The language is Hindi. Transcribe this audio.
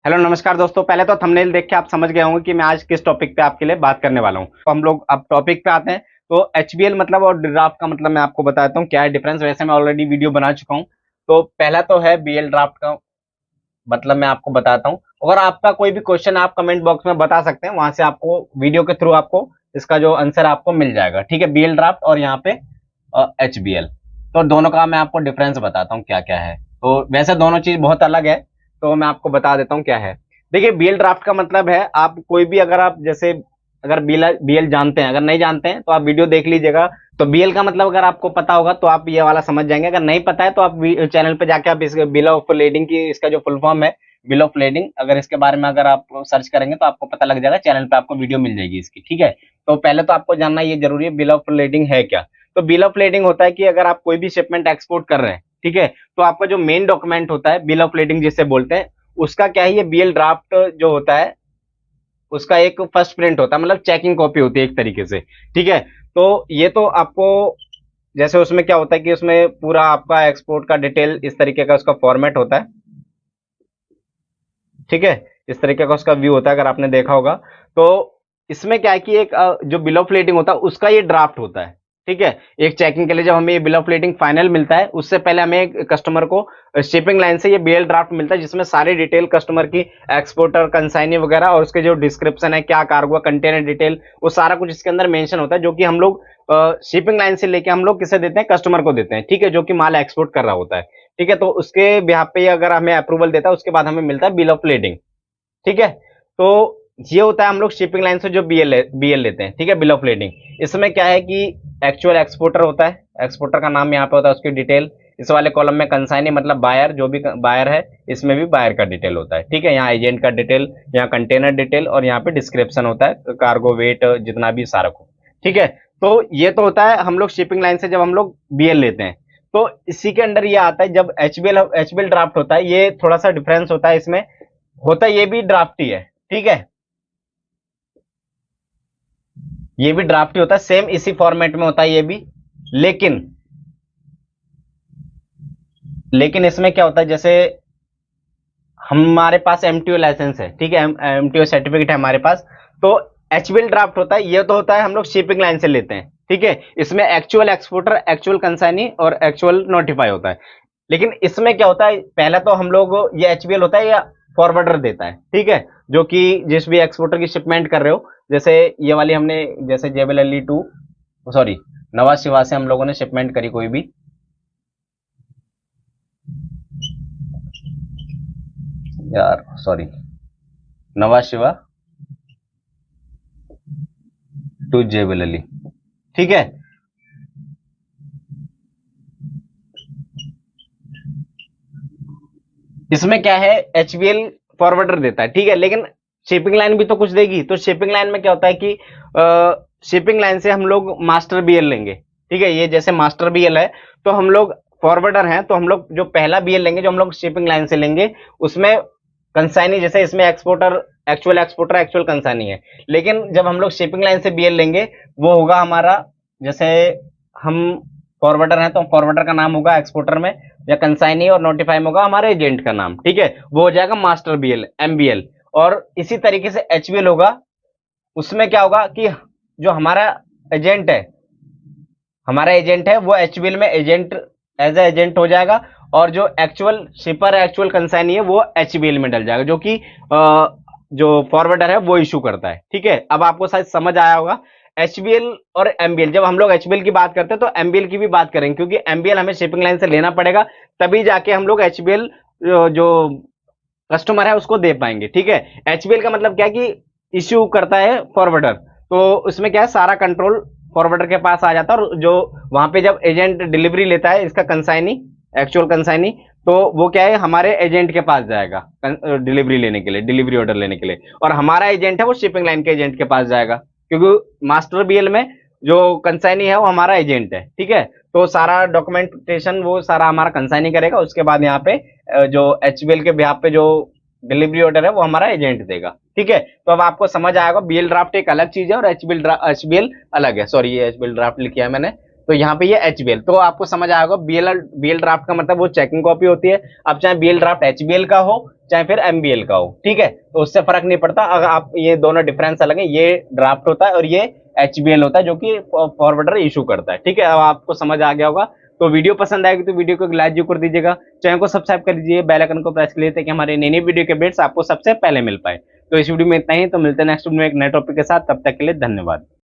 हेलो नमस्कार दोस्तों। पहले तो थंबनेल देख के आप समझ गए होंगे कि मैं आज किस टॉपिक पे आपके लिए बात करने वाला हूं। तो हम लोग अब टॉपिक पे आते हैं। तो एचबीएल मतलब और ड्राफ्ट का मतलब मैं आपको बताता हूं क्या है डिफरेंस। वैसे मैं ऑलरेडी वीडियो बना चुका हूं। तो पहला तो है बीएल ड्राफ्ट का मतलब मैं आपको बताता हूं। अगर आपका कोई भी क्वेश्चन आप कमेंट बॉक्स में बता सकते हैं, वहां से आपको वीडियो के थ्रू आपको इसका जो आंसर आपको मिल जाएगा। ठीक है, बीएल ड्राफ्ट और यहाँ पे एचबीएल। तो दोनों का मैं आपको डिफरेंस बताता हूँ क्या क्या है। तो वैसे दोनों चीज बहुत अलग है, तो मैं आपको बता देता हूँ क्या है। देखिए, बीएल ड्राफ्ट का मतलब है आप कोई भी अगर आप जैसे अगर बीएल बीएल जानते हैं, अगर नहीं जानते हैं तो आप वीडियो देख लीजिएगा। तो बीएल का मतलब अगर आपको पता होगा तो आप ये वाला समझ जाएंगे। अगर नहीं पता है तो आप चैनल पे जाके आप इस बिल ऑफ लेडिंग की इसका जो फुल फॉर्म है बिल ऑफ लेडिंग, अगर इसके बारे में अगर आप सर्च करेंगे तो आपको पता लग जाएगा। चैनल पे आपको वीडियो मिल जाएगी इसकी। ठीक है, तो पहले तो आपको जानना ये जरूरी है बिल ऑफ लेडिंग है क्या। तो बिल ऑफ लेडिंग होता है कि अगर आप कोई भी शिपमेंट एक्सपोर्ट कर रहे हैं, ठीक है, तो आपका जो मेन डॉक्यूमेंट होता है बिल ऑफ लेडिंग जिसे बोलते हैं, उसका क्या है, ये बीएल ड्राफ्ट जो होता है उसका एक फर्स्ट प्रिंट होता है, मतलब चेकिंग कॉपी होती है एक तरीके से। ठीक है, तो ये तो आपको जैसे उसमें क्या होता है कि उसमें पूरा आपका एक्सपोर्ट का डिटेल इस तरीके का उसका फॉर्मेट होता है। ठीक है, इस तरीके का उसका व्यू होता है अगर आपने देखा होगा। तो इसमें क्या है कि एक जो बिल ऑफ लेडिंग होता है उसका ये ड्राफ्ट होता है। ठीक है, एक चेकिंग के लिए जब हमें ये बिल ऑफ लेडिंग फाइनल मिलता है उससे पहले हमें कस्टमर को शिपिंग लाइन से ये बीएल ड्राफ्ट मिलता है, जिसमें सारी डिटेल कस्टमर की, एक्सपोर्टर, कंसाइनी वगैरह, और उसके जो डिस्क्रिप्शन है, क्या कार्गो, कंटेनर डिटेल, वो सारा कुछ इसके अंदर मेंशन होता है, जो कि हम लोग शिपिंग लाइन से लेके हम लोग किसे देते हैं, कस्टमर को देते हैं। ठीक है, जो कि माल एक्सपोर्ट कर रहा होता है। ठीक है, तो उसके बिहाफ पे अगर हमें अप्रूवल देता है उसके बाद हमें मिलता है बिल ऑफ लेडिंग। ठीक है, तो ये होता है हम लोग शिपिंग लाइन से जो बीएल लेते हैं। ठीक है, बिल ऑफ लेडिंग। इसमें क्या है कि एक्चुअल एक्सपोर्टर होता है, एक्सपोर्टर का नाम यहाँ पे होता है, उसकी डिटेल। इस वाले कॉलम में कंसाइनी मतलब बायर, जो भी बायर है, इसमें भी बायर का डिटेल होता है। ठीक है, यहाँ एजेंट का डिटेल, यहाँ कंटेनर डिटेल, और यहाँ पे डिस्क्रिप्शन होता है, कार्गो वेट, जितना भी सारा कुछ। ठीक है, तो ये तो होता है हम लोग शिपिंग लाइन से जब हम लोग बीएल लेते हैं। तो इसी के अंडर ये आता है जब एचबीएल ड्राफ्ट होता है, ये थोड़ा सा डिफरेंस होता है इसमें। होता ये भी ड्राफ्ट ही है। ठीक है, ये भी ड्राफ्ट ही होता है, सेम इसी फॉर्मेट में होता है ये भी। लेकिन लेकिन इसमें क्या होता है, जैसे हमारे पास एमटीओ लाइसेंस है, ठीक है, एमटीओ सर्टिफिकेट है हमारे पास। तो एचबीएल ड्राफ्ट होता है, ये तो होता है हम लोग शिपिंग लाइन से लेते हैं। ठीक है, इसमें एक्चुअल एक्सपोर्टर, एक्चुअल कंसाइनी और एक्चुअल नोटिफाई होता है। लेकिन इसमें क्या होता है, पहला तो हम लोग ये एचबीएल होता है या फॉरवर्डर देता है। ठीक है, जो कि जिस भी एक्सपोर्टर की शिपमेंट कर रहे हो, जैसे ये वाली हमने जैसे जेबीएल टू, सॉरी, नवा शिवा से हम लोगों ने शिपमेंट करी कोई भी, यार सॉरी, नवा शिवा टू जेबीएल। ठीक है, इसमें क्या है, एचबीएल फॉरवर्डर देता है। ठीक है, लेकिन शिपिंग लाइन भी तो कुछ देगी। तो शिपिंग लाइन में क्या होता है कि शिपिंग लाइन से हम लोग मास्टर बीएल लेंगे। ठीक है, ये जैसे मास्टर बीएल है, तो हम लोग फॉरवर्डर हैं, तो हम लोग जो पहला बीएल लेंगे जो हम लोग शिपिंग लाइन से लेंगे, उसमें कंसाइनी, जैसे इसमें एक्सपोर्टर, एक्चुअल कंसाइनी है। लेकिन जब हम लोग शिपिंग लाइन से बीएल लेंगे, वो होगा हमारा, जैसे हम फॉरवर्डर हैं तो फॉरवर्डर का नाम होगा एक्सपोर्टर में, या कंसाइनी और नोटिफाई में होगा हमारे एजेंट का नाम। ठीक है, वो हो जाएगा मास्टर बीएल, एमबीएल। और इसी तरीके से एचबीएल होगा, उसमें क्या होगा कि जो एजेंट है हमारा एजेंट है, वो एचबीएल में एजेंट, एज एजेंट हो जाएगा। और जो एक्चुअल शिपर है, एक्चुअल कंसाइनी है, वो एचबीएल में डल जाएगा, जो कि जो फॉरवर्डर है वो इशू करता है। ठीक है, अब आपको शायद समझ आया होगा। एचबीएल और एमबीएल, जब हम लोग एचबीएल की बात करते हैं तो एमबीएल की भी बात करेंगे, क्योंकि एमबीएल हमें शिपिंग लाइन से लेना पड़ेगा, तभी जाके हम लोग एचबीएल जो कस्टमर है उसको दे पाएंगे। ठीक है, एचबीएल का मतलब क्या है कि इश्यू करता है फॉरवर्डर, तो उसमें क्या है, सारा कंट्रोल फॉरवर्डर के पास आ जाता है। और जो वहां पे जब एजेंट डिलीवरी लेता है इसका कंसाइनी, एक्चुअल कंसाइनी, तो वो क्या है, हमारे एजेंट के पास जाएगा डिलीवरी लेने के लिए, डिलीवरी ऑर्डर लेने के लिए। और हमारा एजेंट है वो शिपिंग लाइन के एजेंट के पास जाएगा, क्योंकि मास्टर बीएल में जो कंसाइनी है वो हमारा एजेंट है। ठीक है, तो सारा डॉक्यूमेंटेशन वो सारा हमारा कंसाइनी करेगा। उसके बाद यहाँ पे जो एचबीएल के बिहाफ पे जो डिलीवरी ऑर्डर है वो हमारा एजेंट देगा। ठीक है, तो अब आपको समझ आएगा बीएल ड्राफ्ट एक अलग चीज है और एचबीएल अलग है। सॉरी, ये एचबीएल ड्राफ्ट लिखा है मैंने, तो यहाँ पे ये एचबीएल। तो आपको समझ आएगा बीएल ड्राफ्ट का मतलब वो चेकिंग कॉपी होती है। अब चाहे बीएल ड्राफ्ट एचबीएल का हो चाहे फिर एमबीएल का हो, ठीक है, तो उससे फर्क नहीं पड़ता। अगर आप ये दोनों डिफरेंस अलग है, ये ड्राफ्ट होता है और ये एचबीएल होता है जो कि फॉरवर्डर इशू करता है, ठीक है। अब आपको समझ आ गया होगा। तो वीडियो पसंद आएगी तो वीडियो को लाइक जरूर कर दीजिएगा, चैनल को सब्सक्राइब कर दीजिए, बेल आइकन को प्रेस कर लिए ताकि हमारे नई नई वीडियो के अपडेट्स आपको सबसे पहले मिल पाए। तो इस वीडियो में इतना ही, तो मिलते हैं नेक्स्ट वीडियो में एक नए टॉपिक के साथ, तब तक के लिए धन्यवाद।